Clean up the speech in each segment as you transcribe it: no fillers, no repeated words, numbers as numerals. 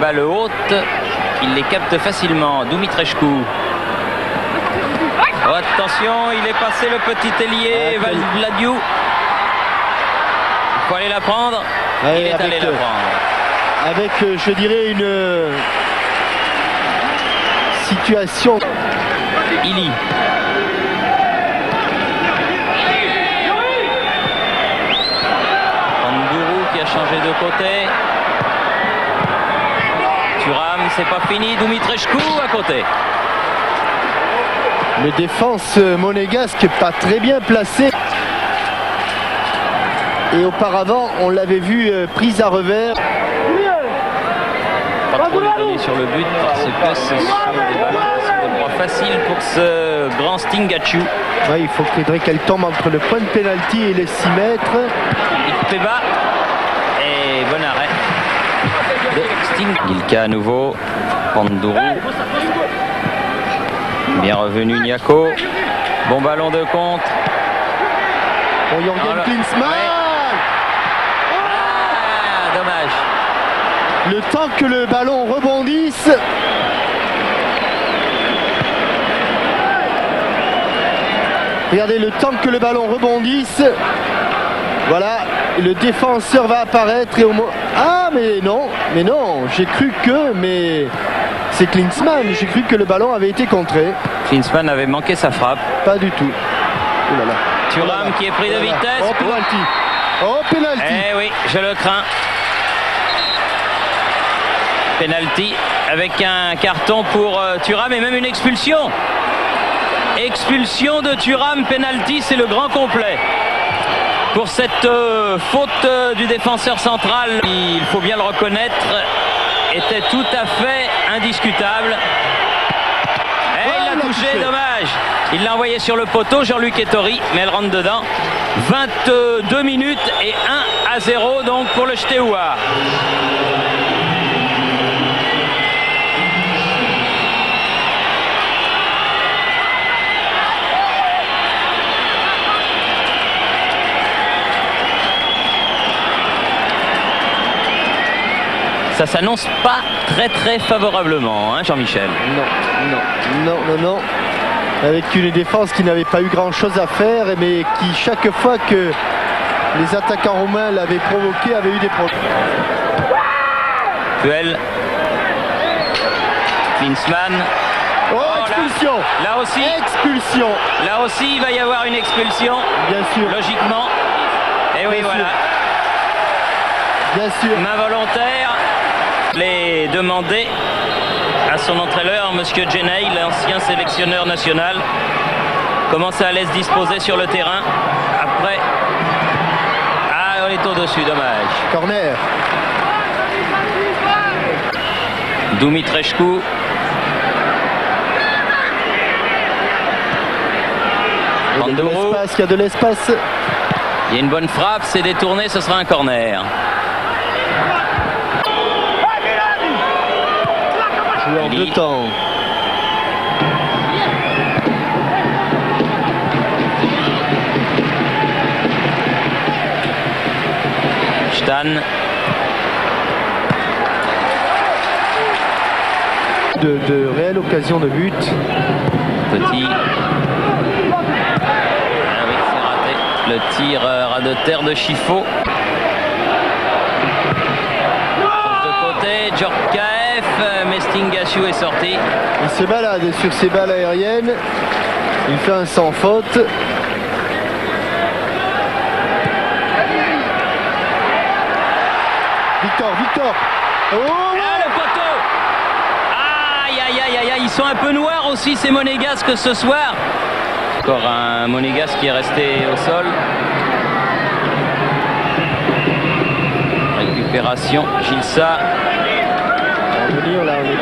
Balle haute, il les capte facilement. Dumitrescu. Oh, attention, il est passé le petit ailier, Vladiou. Il faut aller la prendre. Ouais, il est allé la prendre. Avec, je dirais, une situation. Ili. Pandourou qui a changé de côté. Thuram, c'est pas fini. Dumitrescu à côté. Les défenses monégasques pas très bien placées. Et auparavant, on l'avait vu prise à revers. Pas trop lui donner sur le but parce que ce sont des bras faciles pour ce grand Stingaciu. Ouais, il faut faudrait qu'elle tombe entre le point de pénalty et les 6 mètres. Il fait bas et bon arrêt de Sting. Ilka à nouveau. Pandourou. Bien revenu Niako. Bon ballon de contre. Pour Jürgen Klinsmann. Ouais. Ah, dommage. Le temps que le ballon rebondisse. Regardez le temps que le ballon rebondisse. Voilà, le défenseur va apparaître et au moins. Ah mais non, j'ai cru que, mais c'est Klinsmann, j'ai cru que le ballon avait été contré. Klinsmann avait manqué sa frappe. Pas du tout. Oh là là. Thuram qui est pris de vitesse. Oh penalty. Oh penalty. Eh oui, je le crains. Penalty avec un carton pour Thuram et même une expulsion. Expulsion de Thuram, penalty, c'est le grand complet. Pour cette faute du défenseur central, il faut bien le reconnaître, était tout à fait indiscutable. Et il l'a touché, dommage. Il l'a envoyé sur le poteau, Jean-Luc Ettori, mais elle rentre dedans. 22 minutes et 1-0 donc pour le Steaua. Ça s'annonce pas très favorablement, hein, Jean-Michel. Non. Avec une défense qui n'avait pas eu grand-chose à faire, mais qui, chaque fois que les attaquants roumains l'avaient provoqué, avait eu des problèmes. Puel. Klinsmann. Oh, expulsion. Là aussi. Expulsion. Là aussi, il va y avoir une expulsion. Bien sûr. Logiquement. Et oui, Bien voilà. sûr. Bien sûr. Main volontaire. Les demander à son entraîneur, Monsieur Jenay, l'ancien sélectionneur national, comment ça allait se disposer sur le terrain. Après, on est au-dessus, dommage. Corner. Dumitrescu. Pandourou. Il y a de l'espace. Il y a une bonne frappe, c'est détourné, ce sera un corner. En deux temps. Stan. De réelles occasions de but. Petit. Ah oui, c'est raté. Le tir ras de terre de Chifo. De côté, Djorkaeff, mais Stingaciu est sorti. Il se balade sur ses balles aériennes. Il fait un sans faute. Victor. Oh, ouais. Ah, le poteau. Aïe, ils sont un peu noirs aussi ces monégasques ce soir. Encore un monégasque qui est resté au sol. Récupération, Gilsa. On va venir là, on est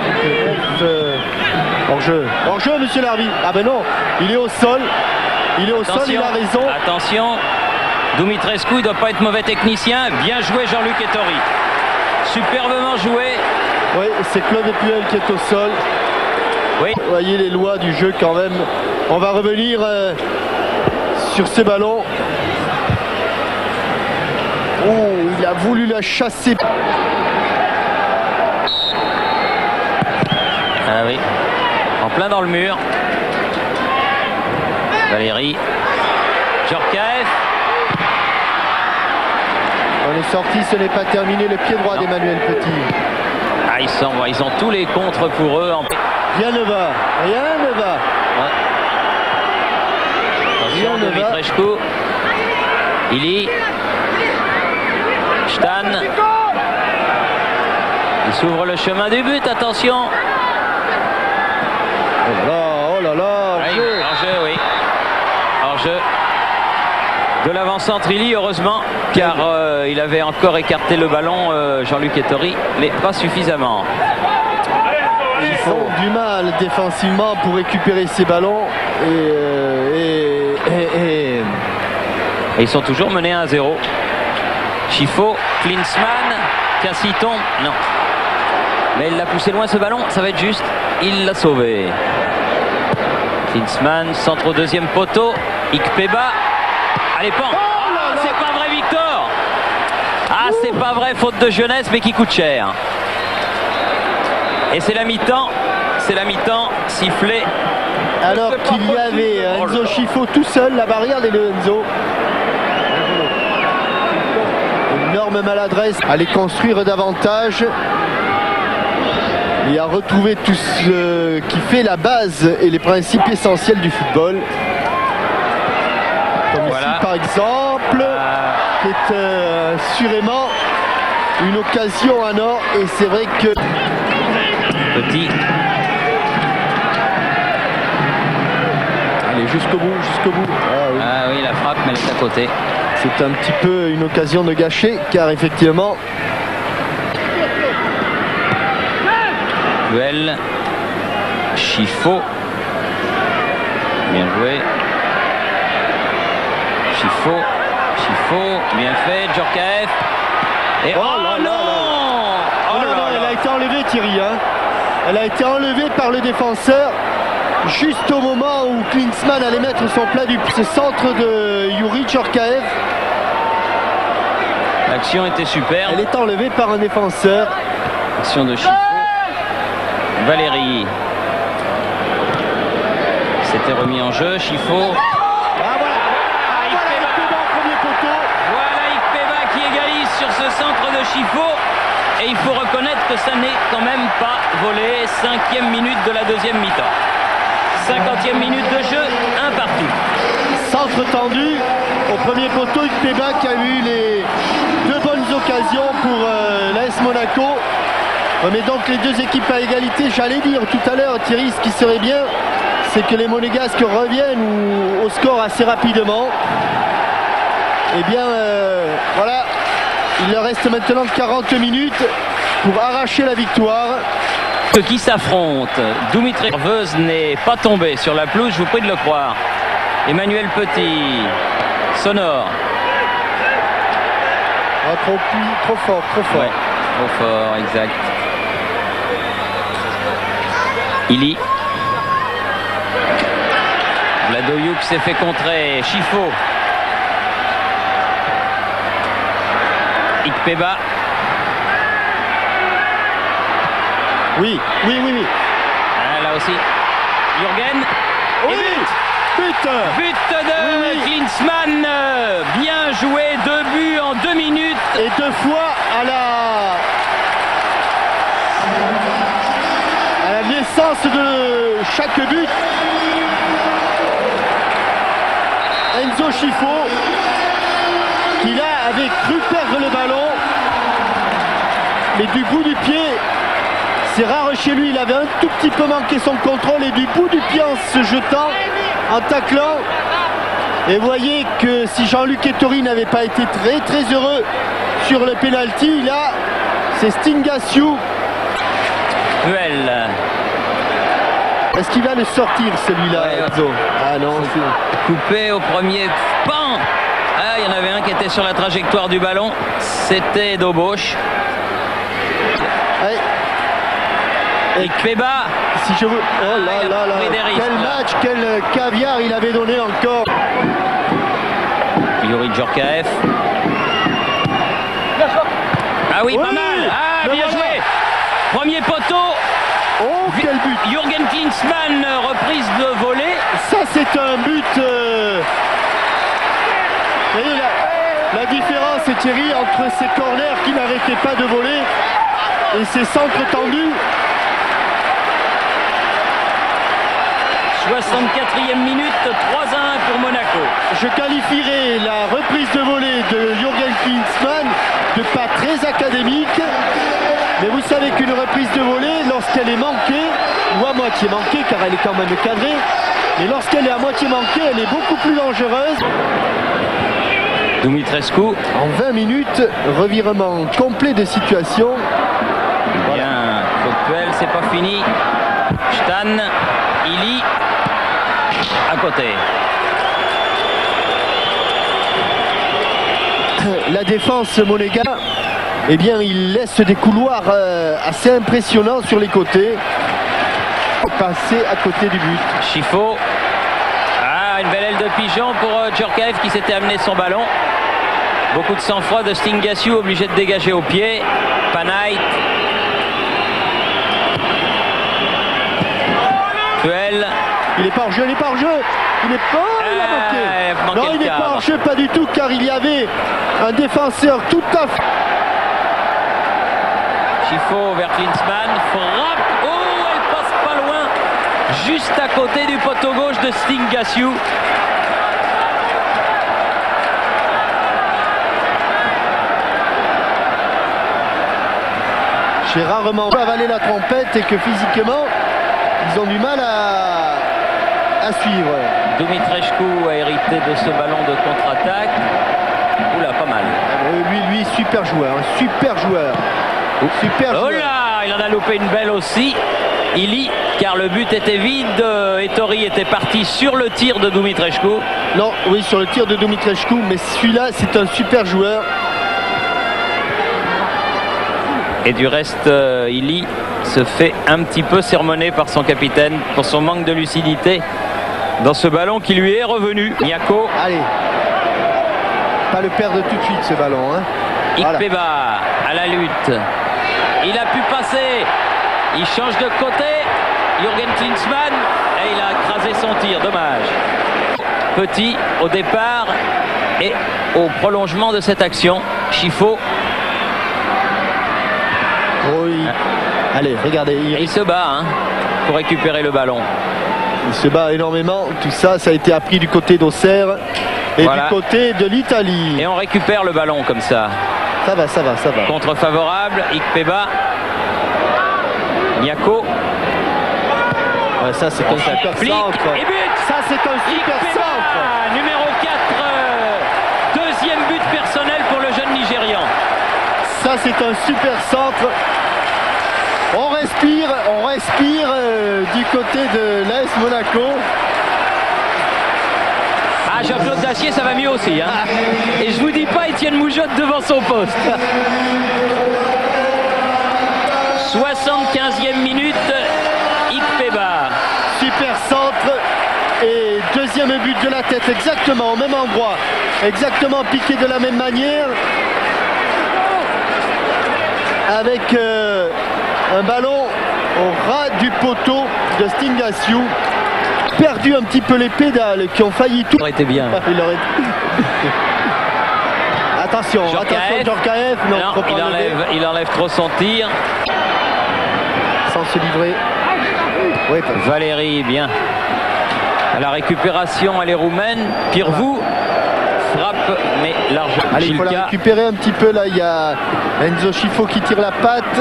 hors jeu, monsieur l'arbitre. Ah ben non, il est au sol. Il a raison. Attention, Dumitrescu, il ne doit pas être mauvais technicien. Bien joué Jean-Luc Ettori. Superbement joué. Oui, c'est Claude Puel qui est au sol. Oui. Vous voyez les lois du jeu quand même. On va revenir sur ce ballon. Oh, il a voulu la chasser. plein dans le mur. Valérie. Djorkaeff. On est sorti, ce n'est pas terminé. Le pied droit d'Emmanuel Petit. Ah, ils ont tous les contres pour eux. Rien ne va. Rien ne va. Ouais. Attention de Vitrescu. Ili. Stan. Il s'ouvre le chemin du but. Attention. Oh là là. Hors-jeu, oui. Hors-jeu. De l'avant-centre Ili, heureusement, car il avait encore écarté le ballon, Jean-Luc Ettori, mais pas suffisamment. Ils ont du mal défensivement pour récupérer ces ballons Et ils sont toujours menés 1-0. Chifo, Klinsmann, Cassiton, non. Mais il l'a poussé loin ce ballon, ça va être juste. Il l'a sauvé. Klinsmann, centre au deuxième poteau. Ikpeba. Allez, pan. Oh, c'est pas vrai, Victor. Ah, c'est pas vrai, faute de jeunesse, mais qui coûte cher. Et c'est la mi-temps. C'est la mi-temps, sifflé. Alors qu'il y avait Enzo Chifo tout seul, la barrière des Enzo. Énorme maladresse à les construire davantage. Et à retrouver tout ce qui fait la base et les principes essentiels du football. Comme voilà. Ici par exemple, qui est assurément une occasion en or. Et c'est vrai que... Petit. Allez, jusqu'au bout, jusqu'au bout. Ah oui, la frappe, mais elle est à côté. C'est un petit peu une occasion de gâcher, car effectivement... Duel. Chifo. Bien joué. Chifo. Bien fait. Djorkaeff. Et oh non elle a été enlevée, Thierry. Hein. Elle a été enlevée par le défenseur juste au moment où Klinsmann allait mettre son plat du centre de Youri Djorkaeff. L'action était superbe. Elle est enlevée par un défenseur. Action de Chifo. Valérie. C'était remis en jeu. Chifo. Voilà Ikpeba qui égalise sur ce centre de Chifo. Et il faut reconnaître que ça n'est quand même pas volé. 5e minute de la deuxième mi-temps. 50e minute de jeu, un partout. Centre tendu au premier poteau. Ikpeba qui a eu les deux bonnes occasions pour l'AS Monaco. Mais donc les deux équipes à égalité. J'allais dire tout à l'heure, Thierry, ce qui serait bien, c'est que les Monégasques reviennent au score assez rapidement. Eh bien, voilà, il leur reste maintenant 40 minutes pour arracher la victoire. Ceux qui s'affrontent, Dimitri Nerveuse n'est pas tombé sur la pelouse, je vous prie de le croire. Emmanuel Petit, Sonore. Ah, trop fort. Ouais, trop fort, exact. Ili. Vladoyouk s'est fait contrer. Chifo. Ikpeba. Oui. Ah, là aussi. Jürgen. Oui. But de Klinsmann. Bien joué. 2 buts en 2 minutes. Et 2 fois à la naissance de chaque but. Enzo Chifo qui là avait cru perdre le ballon, mais du bout du pied, c'est rare chez lui, il avait un tout petit peu manqué son contrôle et du bout du pied en se jetant, en taclant. Et vous voyez que si Jean-Luc Ettori n'avait pas été très heureux sur le penalty, là c'est Stingaciu. Duel. Est-ce qu'il va le sortir celui-là, Enzo? Ah non, coupé au premier pan. Ah, il y en avait un qui était sur la trajectoire du ballon. C'était Dobosch. Ouais. Ikpeba. Si je veux. Oh là, quel match, quel caviar il avait donné encore. Youri Djorkaeff. Ah oui, pas mal. Ah, bien joué. Premier poteau. Oh, quel but! Jürgen Klinsmann, reprise de volée. Ça, c'est un but. Vous voyez, la différence, Thierry, entre ces corners qui n'arrêtaient pas de voler et ces centres tendus. 64e minute, 3-1 pour Monaco. Je qualifierais la reprise de volée de Jürgen Klinsmann de pas très académique. Mais vous savez qu'une reprise de volée, lorsqu'elle est manquée, ou à moitié manquée, car elle est quand même cadrée, mais lorsqu'elle est à moitié manquée, elle est beaucoup plus dangereuse. Dumitrescu. En 20 minutes, revirement complet de situation. Bien, Coquel, c'est pas fini. Stan, Ili, à côté. La défense monégasque, eh bien, il laisse des couloirs assez impressionnants sur les côtés. Passer à côté du but. Chifo. Ah, une belle aile de pigeon pour Djorkaeff qui s'était amené son ballon. Beaucoup de sang-froid de Stingasiu, obligé de dégager au pied. Panay. Puel. Il n'est pas en jeu, il n'est pas en jeu. Il n'est pas. Il a manqué. Non, il n'est pas en jeu, pas du tout, car il y avait un défenseur tout à fait. Chifo vers Klinsmann. Frappe. Oh, elle passe pas loin. Juste à côté du poteau gauche de Stingasiu. J'ai rarement avalé la trompette et que physiquement, ils ont du mal à suivre. Dumitrescu a hérité de ce ballon de contre-attaque. Oula, pas mal. Lui, super joueur, un super joueur. Super joueur. Oh là, il en a loupé une belle aussi. Ili, car le but était vide. Ettori était parti sur le tir de Dumitrescu. Non, oui, sur le tir de Dumitrescu, mais celui-là, c'est un super joueur. Et du reste, Ili se fait un petit peu sermonner par son capitaine pour son manque de lucidité dans ce ballon qui lui est revenu. Niako. Allez, pas le perdre tout de suite ce ballon. Hein. Ikpeba voilà. À la lutte. Il a pu passer. Il change de côté. Jürgen Klinsmann. Et il a écrasé son tir. Dommage. Petit au départ et au prolongement de cette action. Chifo. Oui. Allez, regardez. Il se bat hein, pour récupérer le ballon. Il se bat énormément. Tout ça, ça a été appris du côté d'Auxerre et voilà. du côté de l'Italie. Et on récupère le ballon comme ça. Ça va, ça va, ça va. Contre favorable, Ikpeba. Niako. Ouais, ça, c'est un super centre. Et but. Ça, c'est un super Ikpeba, centre. numéro 4. Deuxième but personnel pour le jeune Nigérian. Ça, c'est un super centre. On respire du côté de l'AS Monaco. Ah, Jean-Claude Dacier, ça va mieux aussi. Hein. Et je vous dis pas Étienne Moujotte devant son poste. 75e minute, Ikpeba. Super centre. Et deuxième but de la tête, exactement au même endroit. Exactement piqué de la même manière. Avec un ballon au ras du poteau de Stingasiu. Perdu un petit peu les pédales qui ont failli tout. Ça aurait été bien. Il aurait... Attention, Djorkaeff. Non, il enlève trop son tir. Sans se livrer. Oui, Valérie, bien. À la récupération, elle est roumaine. Pirvou. Frappe, mais large. Allez, il faut la récupérer un petit peu là. Il y a Enzo Chifo qui tire la patte.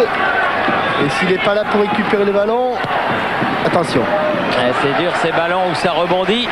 Et s'il n'est pas là pour récupérer le ballon, attention. C'est dur ces ballons où ça rebondit.